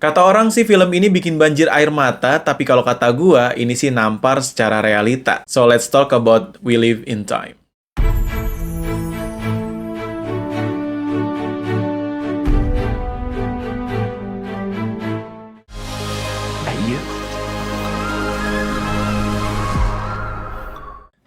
Kata orang sih film ini bikin banjir air mata, tapi kalau kata gua, ini sih nampar secara realita. So let's talk about We Live in Time.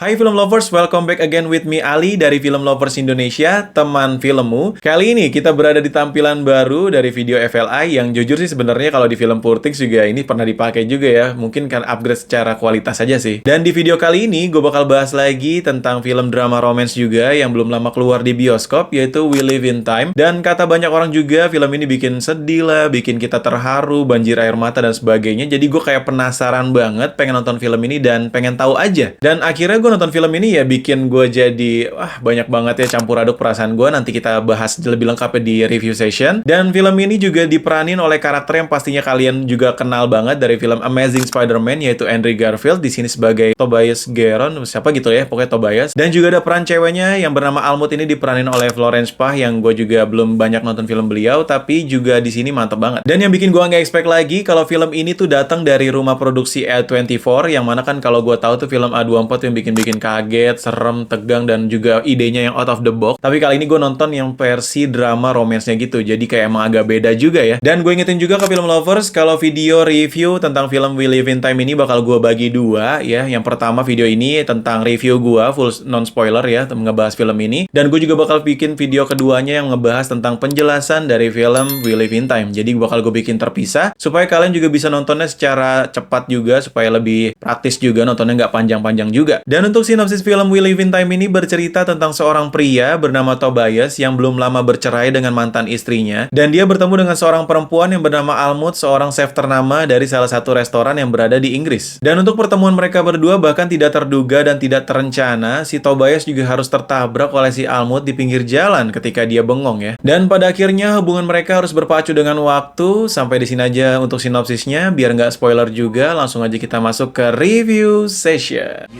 Hai film lovers, welcome back again with me Ali dari Film Lovers Indonesia, teman filmmu. Kali ini kita berada di tampilan baru dari video FLI yang jujur sih sebenarnya kalau di film Purtix juga ini pernah dipakai juga ya. Mungkin kan upgrade secara kualitas aja sih. Dan di video kali ini gue bakal bahas lagi tentang film drama romance juga yang belum lama keluar di bioskop, yaitu We Live in Time. Dan kata banyak orang juga film ini bikin sedih lah, bikin kita terharu, banjir air mata dan sebagainya. Jadi gue kayak penasaran banget pengen nonton film ini dan pengen tahu aja. Dan akhirnya gue nonton film ini ya bikin gue jadi banyak banget ya campur aduk perasaan gue. Nanti kita bahas lebih lengkapnya di review session. Dan film ini juga diperanin oleh karakter yang pastinya kalian juga kenal banget dari film Amazing Spider-Man, yaitu Andrew Garfield di sini sebagai Tobias Geron, siapa gitu ya, pokoknya Tobias. Dan juga ada peran ceweknya yang bernama Almut, ini diperanin oleh Florence Pugh yang gue juga belum banyak nonton film beliau, tapi juga di sini mantep banget. Dan yang bikin gue nggak expect lagi kalau film ini tuh datang dari rumah produksi A24, yang mana kan kalau gue tahu tuh film A24 yang bikin kaget, serem, tegang, dan juga idenya yang out of the box. Tapi kali ini gue nonton yang versi drama romance-nya gitu, jadi kayak emang agak beda juga ya. Dan gue ingetin juga ke film lovers, kalau video review tentang film We Live in Time ini bakal gue bagi dua ya. Yang pertama video ini tentang review gue, full non-spoiler ya, ngebahas film ini. Dan gue juga bakal bikin video keduanya yang ngebahas tentang penjelasan dari film We Live in Time. Jadi bakal gue bikin terpisah, supaya kalian juga bisa nontonnya secara cepat juga, supaya lebih praktis juga, nontonnya nggak panjang-panjang juga. Dan untuk sinopsis film We Live in Time ini bercerita tentang seorang pria bernama Tobias yang belum lama bercerai dengan mantan istrinya, dan dia bertemu dengan seorang perempuan yang bernama Almut, seorang chef ternama dari salah satu restoran yang berada di Inggris. Dan untuk pertemuan mereka berdua bahkan tidak terduga dan tidak terencana, si Tobias juga harus tertabrak oleh si Almut di pinggir jalan ketika dia bengong ya. Dan pada akhirnya hubungan mereka harus berpacu dengan waktu. Sampai di sini aja untuk sinopsisnya, biar nggak spoiler juga, langsung aja kita masuk ke review session.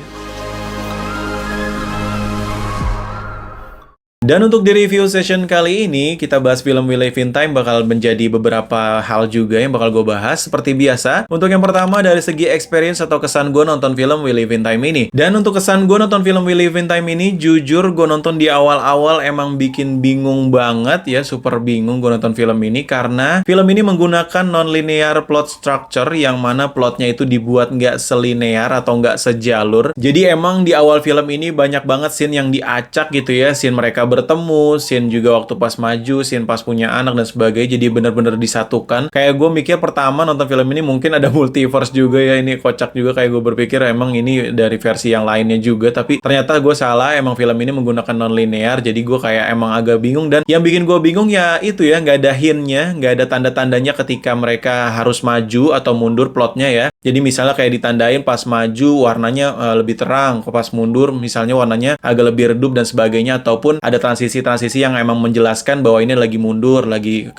Dan untuk di review session kali ini, kita bahas film We Live in Time bakal menjadi beberapa hal juga yang bakal gue bahas. Seperti biasa, untuk yang pertama dari segi experience atau kesan gue nonton film We Live in Time ini. Dan untuk kesan gue nonton film We Live in Time ini, jujur gue nonton di awal-awal emang bikin bingung banget ya, super bingung gue nonton film ini. Karena film ini menggunakan non-linear plot structure, yang mana plotnya itu dibuat nggak selinear atau nggak sejalur. Jadi emang di awal film ini banyak banget scene yang diacak gitu ya, scene mereka bertemu, scene juga waktu pas maju, scene pas punya anak dan sebagainya, jadi bener-bener disatukan. Kayak gue mikir pertama nonton film ini mungkin ada multiverse juga ya, ini kocak juga, kayak gue berpikir emang ini dari versi yang lainnya juga, tapi ternyata gue salah, emang film ini menggunakan non-linear, jadi gue kayak emang agak bingung. Dan yang bikin gue bingung ya itu ya, nggak ada hint-nya, nggak ada tanda-tandanya ketika mereka harus maju atau mundur plotnya ya. Jadi misalnya kayak ditandain pas maju warnanya lebih terang, pas mundur misalnya warnanya agak lebih redup dan sebagainya, ataupun ada transisi-transisi yang emang menjelaskan bahwa ini lagi mundur, lagi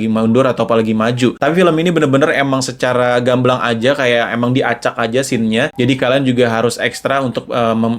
mundur atau apa lagi maju. Tapi film ini bener-bener emang secara gamblang aja, kayak emang diacak aja scene-nya. Jadi kalian juga harus ekstra untuk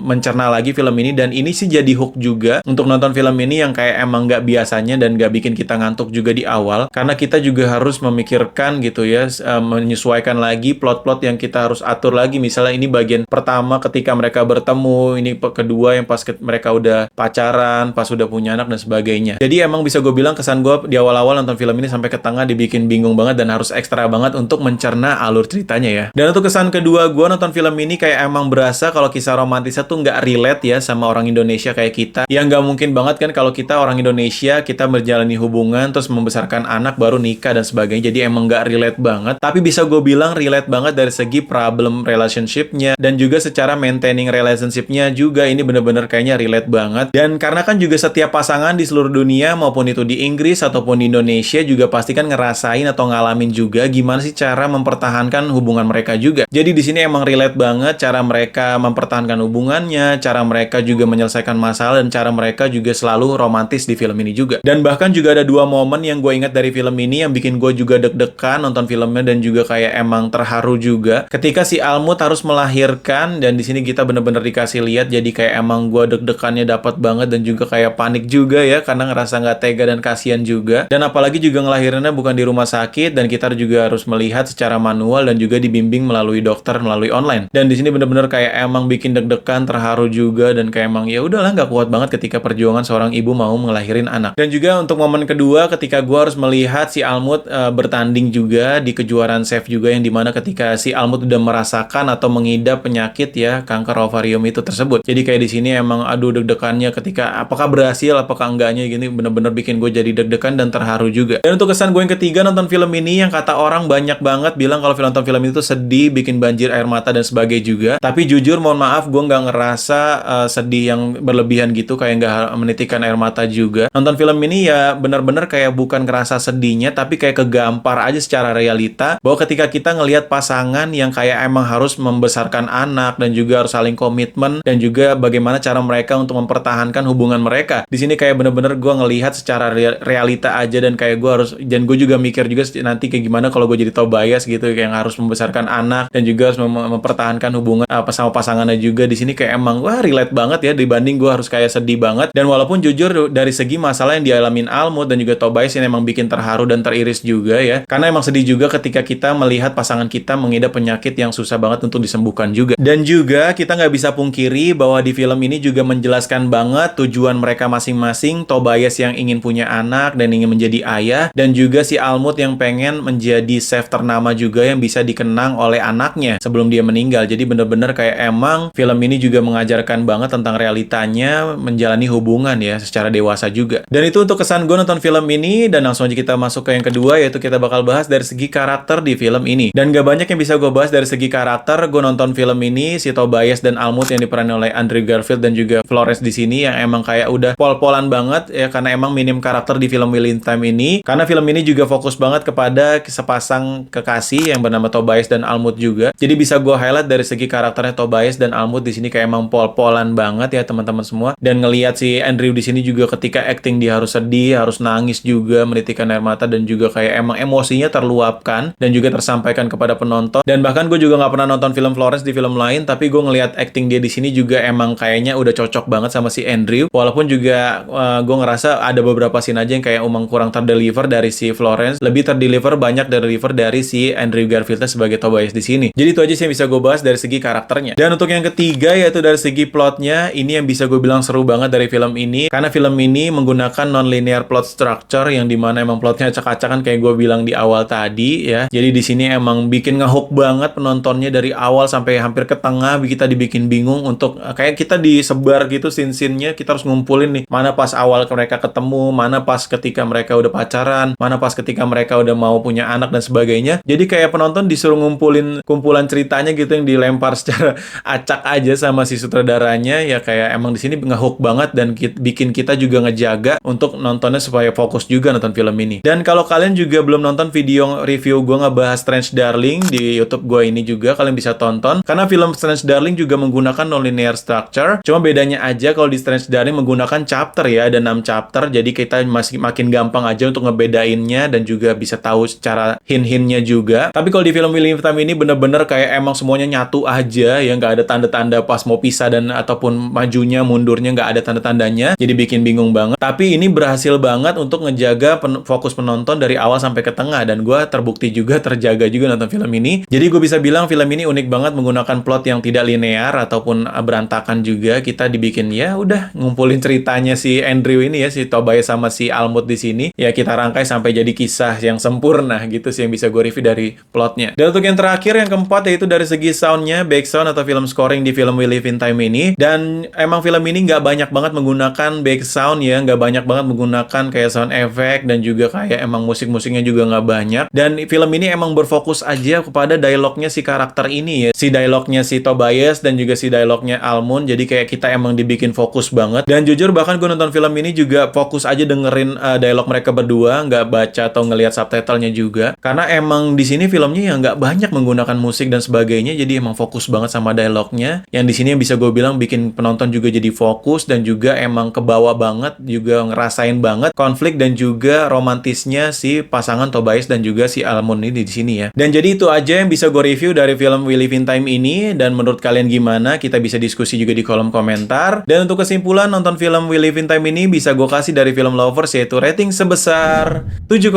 mencerna lagi film ini, dan ini sih jadi hook juga untuk nonton film ini yang kayak emang nggak biasanya dan nggak bikin kita ngantuk juga di awal, karena kita juga harus memikirkan gitu ya, menyesuaikan lagi plot-plot yang kita harus atur lagi. Misalnya ini bagian pertama ketika mereka bertemu, ini kedua yang pas mereka udah pacaran, pas udah punya anak dan sebagainya. Jadi emang bisa gue bilang kesan gue di awal-awal nonton film ini sampai ke tengah dibikin bingung banget dan harus ekstra banget untuk mencerna alur ceritanya ya. Dan untuk kesan kedua gue nonton film ini kayak emang berasa kalau kisah romantisnya tuh nggak relate ya sama orang Indonesia kayak kita. Yang nggak mungkin banget kan kalau kita orang Indonesia, kita menjalani hubungan terus membesarkan anak baru nikah dan sebagainya. Jadi emang nggak relate banget. Tapi bisa gue bilang relate banget dari segi problem relationship-nya dan juga secara maintaining relationship-nya juga ini bener-bener kayaknya relate banget. Dan karena kan juga setiap pasangan di seluruh dunia, maupun itu di Inggris ataupun di Indonesia, juga pasti kan ngerasain atau ngalamin juga gimana sih cara mempertahankan hubungan mereka juga. Jadi di sini emang relate banget cara mereka mempertahankan hubungannya, cara mereka juga menyelesaikan masalah, dan cara mereka juga selalu romantis di film ini juga. Dan bahkan juga ada dua momen yang gue ingat dari film ini yang bikin gue juga deg-degan nonton filmnya dan juga kayak emang terharu juga. Ketika si Almut harus melahirkan, dan di sini kita bener-bener dikasih lihat, jadi kayak emang gue deg-degannya dapat banget dan juga kayak kayak panik juga ya, karena ngerasa nggak tega dan kasihan juga. Dan apalagi juga ngelahirinnya bukan di rumah sakit, dan kita juga harus melihat secara manual dan juga dibimbing melalui dokter, melalui online. Dan di sini bener-bener kayak emang bikin deg-degan, terharu juga, dan kayak emang ya udahlah, nggak kuat banget ketika perjuangan seorang ibu mau ngelahirin anak. Dan juga untuk momen kedua ketika gue harus melihat si Almut bertanding juga di kejuaraan chef juga, yang dimana ketika si Almut udah merasakan atau mengidap penyakit ya kanker ovarium itu tersebut. Jadi kayak di sini emang aduh deg-degannya ketika apakah berhasil apakah enggaknya, gini bener-bener bikin gue jadi deg-degan dan terharu juga. Dan untuk kesan gue yang ketiga nonton film ini, yang kata orang banyak banget bilang kalau nonton film itu sedih, bikin banjir air mata dan sebagainya juga. Tapi jujur mohon maaf, gue nggak ngerasa sedih yang berlebihan gitu, kayak nggak menitikkan air mata juga. Nonton film ini ya bener-bener kayak bukan ngerasa sedihnya, tapi kayak kegampar aja secara realita bahwa ketika kita ngelihat pasangan yang kayak emang harus membesarkan anak dan juga harus saling komitmen, dan juga bagaimana cara mereka untuk mempertahankan hubungan mereka. Di sini kayak bener-bener gue ngelihat secara realita aja, dan kayak gue harus, dan gue juga mikir juga nanti kayak gimana kalau gue jadi Tobias gitu, yang harus membesarkan anak dan juga harus mempertahankan hubungan sama pasangannya juga. Di sini kayak emang wah relate banget ya, dibanding gue harus kayak sedih banget. Dan walaupun jujur dari segi masalah yang dialamin Almut dan juga Tobias ini emang bikin terharu dan teriris juga ya, karena emang sedih juga ketika kita melihat pasangan kita mengidap penyakit yang susah banget untuk disembuhkan juga. Dan juga kita nggak bisa pungkiri bahwa di film ini juga menjelaskan banget tujuan mereka masing-masing. Tobias yang ingin punya anak dan ingin menjadi ayah, dan juga si Almut yang pengen menjadi chef ternama juga yang bisa dikenang oleh anaknya sebelum dia meninggal. Jadi bener-bener kayak emang film ini juga mengajarkan banget tentang realitanya menjalani hubungan ya secara dewasa juga. Dan itu untuk kesan gue nonton film ini, dan langsung aja kita masuk ke yang kedua, yaitu kita bakal bahas dari segi karakter di film ini. Dan gak banyak yang bisa gue bahas dari segi karakter. Gue nonton film ini, si Tobias dan Almut yang diperankan oleh Andrew Garfield dan juga Florence di sini yang emang kayak udah pol-polan banget ya, karena emang minim karakter di film Wheel in Time ini. Karena film ini juga fokus banget kepada sepasang kekasih yang bernama Tobias dan Almut juga. Jadi bisa gue highlight dari segi karakternya Tobias dan Almut di sini kayak emang pol-polan banget ya teman-teman semua. Dan ngelihat si Andrew di sini juga ketika acting dia harus sedih, harus nangis juga, menitikkan air mata, dan juga kayak emang emosinya terluapkan dan juga tersampaikan kepada penonton. Dan bahkan gue juga nggak pernah nonton film Florence di film lain, tapi gue ngelihat acting dia di sini juga emang kayaknya udah cocok banget sama si Andrew. Walaupun juga gue ngerasa ada beberapa scene aja yang kayak emang kurang terdeliver dari si Florence, lebih terdeliver banyak dari si Andrew Garfield sebagai Tobias di sini. Jadi itu aja sih yang bisa gue bahas dari segi karakternya. Dan untuk yang ketiga, yaitu dari segi plotnya, ini yang bisa gue bilang seru banget dari film ini, karena film ini menggunakan non-linear plot structure, yang dimana emang plotnya acak-acakan kayak gue bilang di awal tadi ya. Jadi di sini emang bikin ngehook banget penontonnya dari awal sampai hampir ke tengah, kita dibikin bingung untuk kayak kita disebar gitu scene-scene-nya, kita harus ngumpulin nih, mana pas awal mereka ketemu, mana pas ketika mereka udah pacaran, mana pas ketika mereka udah mau punya anak dan sebagainya. Jadi kayak penonton disuruh ngumpulin kumpulan ceritanya gitu yang dilempar secara acak aja sama si sutradaranya ya, kayak emang di sini ngehook banget dan bikin kita juga ngejaga untuk nontonnya supaya fokus juga nonton film ini. Dan kalau kalian juga belum nonton video review gue ngebahas Strange Darling di YouTube gue ini juga, kalian bisa tonton, karena film Strange Darling juga menggunakan non-linear structure. Cuma bedanya aja kalau di Strange Darling menggunakan chapter ya, ada 6 chapter, jadi kita masih makin gampang aja untuk ngebedainnya dan juga bisa tahu secara hint-hintnya juga. Tapi kalau di film Wheel in Time ini bener-bener kayak emang semuanya nyatu aja ya, nggak ada tanda-tanda pas mau pisah dan ataupun majunya mundurnya, nggak ada tanda-tandanya, jadi bikin bingung banget. Tapi ini berhasil banget untuk ngejaga fokus penonton dari awal sampai ke tengah, dan gue terbukti juga terjaga juga nonton film ini. Jadi gue bisa bilang film ini unik banget, menggunakan plot yang tidak linear ataupun berantakan juga. Kita dibikin ya udah ngumpulin ceritanya si Andrew ini ya, si Tobias sama si Almut di sini ya, kita rangkai sampai jadi kisah yang sempurna gitu sih yang bisa gue review dari plotnya. Dan untuk yang terakhir, yang keempat, yaitu dari segi soundnya, back sound atau film scoring di film We Live in Time ini. Dan emang film ini nggak banyak banget menggunakan back sound ya, nggak banyak banget menggunakan kayak sound effect, dan juga kayak emang musik-musiknya juga nggak banyak. Dan film ini emang berfokus aja kepada dialognya si karakter ini ya, si dialognya si Tobias dan juga si dialognya Almut. Jadi kayak kita emang dibikin fokus banget. Dan jujur bahkan gue nonton film ini juga fokus aja dengerin dialog mereka berdua, nggak baca atau ngelihat subtitlenya juga, karena emang di sini filmnya yang nggak banyak menggunakan musik dan sebagainya, jadi emang fokus banget sama dialognya. Yang di sini yang bisa gue bilang bikin penonton juga jadi fokus, dan juga emang kebawa banget, juga ngerasain banget konflik dan juga romantisnya si pasangan Tobias dan juga si Almut ini di sini ya. Dan jadi itu aja yang bisa gue review dari film We Live in Time ini. Dan menurut kalian gimana? Kita bisa diskusi juga di kolom komentar. Dan untuk kesimpulan nonton film film We Live in Time ini bisa gue kasih dari Film Lovers, yaitu rating sebesar 7,5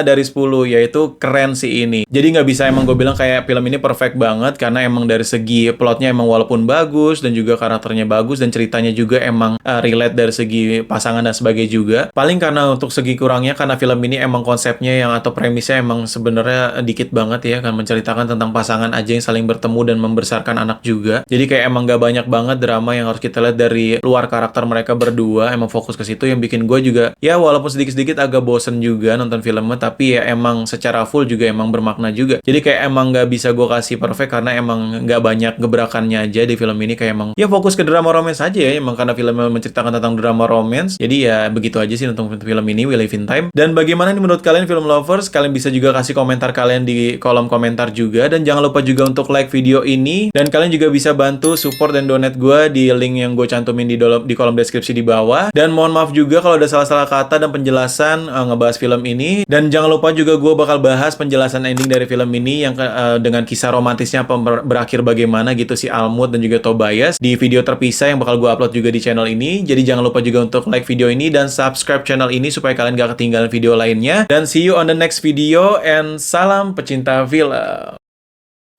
dari 10, yaitu keren sih ini. Jadi nggak bisa emang gue bilang kayak film ini perfect banget, karena emang dari segi plotnya emang walaupun bagus, dan juga karakternya bagus, dan ceritanya juga emang relate dari segi pasangan dan sebagainya juga. Paling karena untuk segi kurangnya, karena film ini emang konsepnya yang atau premisnya emang sebenarnya dikit banget ya, kan menceritakan tentang pasangan aja yang saling bertemu dan membesarkan anak juga. Jadi kayak emang gak banyak banget drama yang harus kita lihat dari luar karakter mereka berdua, emang fokus ke situ yang bikin gue juga ya walaupun sedikit-sedikit agak bosen juga nonton filmnya, tapi ya emang secara full juga emang bermakna juga. Jadi kayak emang gak bisa gue kasih perfect karena emang gak banyak gebrakannya aja di film ini, kayak emang ya fokus ke drama romance aja ya, emang karena filmnya menceritakan tentang drama romance. Jadi ya begitu aja sih nonton film ini We Live in Time. Dan bagaimana nih menurut kalian film lovers? Kalian bisa juga kasih komentar kalian di kolom komentar juga, dan jangan lupa juga untuk like video ini, dan kalian juga bisa bantu support dan donate gue di link yang gue cantumin di kolom deskripsi di bawah. Dan mohon maaf juga kalau ada salah-salah kata dan penjelasan ngebahas film ini. Dan jangan lupa juga gue bakal bahas penjelasan ending dari film ini yang dengan kisah romantisnya berakhir bagaimana gitu si Almut dan juga Tobias di video terpisah yang bakal gue upload juga di channel ini. Jadi jangan lupa juga untuk like video ini dan subscribe channel ini supaya kalian gak ketinggalan video lainnya. Dan see you on the next video, and salam pecinta film.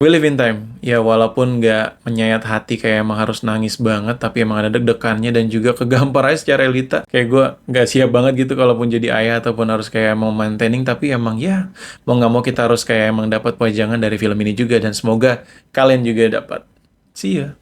We Live in Time. Ya walaupun nggak menyayat hati kayak emang harus nangis banget, tapi emang ada deg-degannya dan juga kegampar aja secara realita. Kayak gue nggak siap banget gitu kalaupun jadi ayah ataupun harus kayak mau maintaining, tapi emang ya mau nggak mau kita harus kayak emang dapat pajangan dari film ini juga, dan semoga kalian juga dapat. See ya.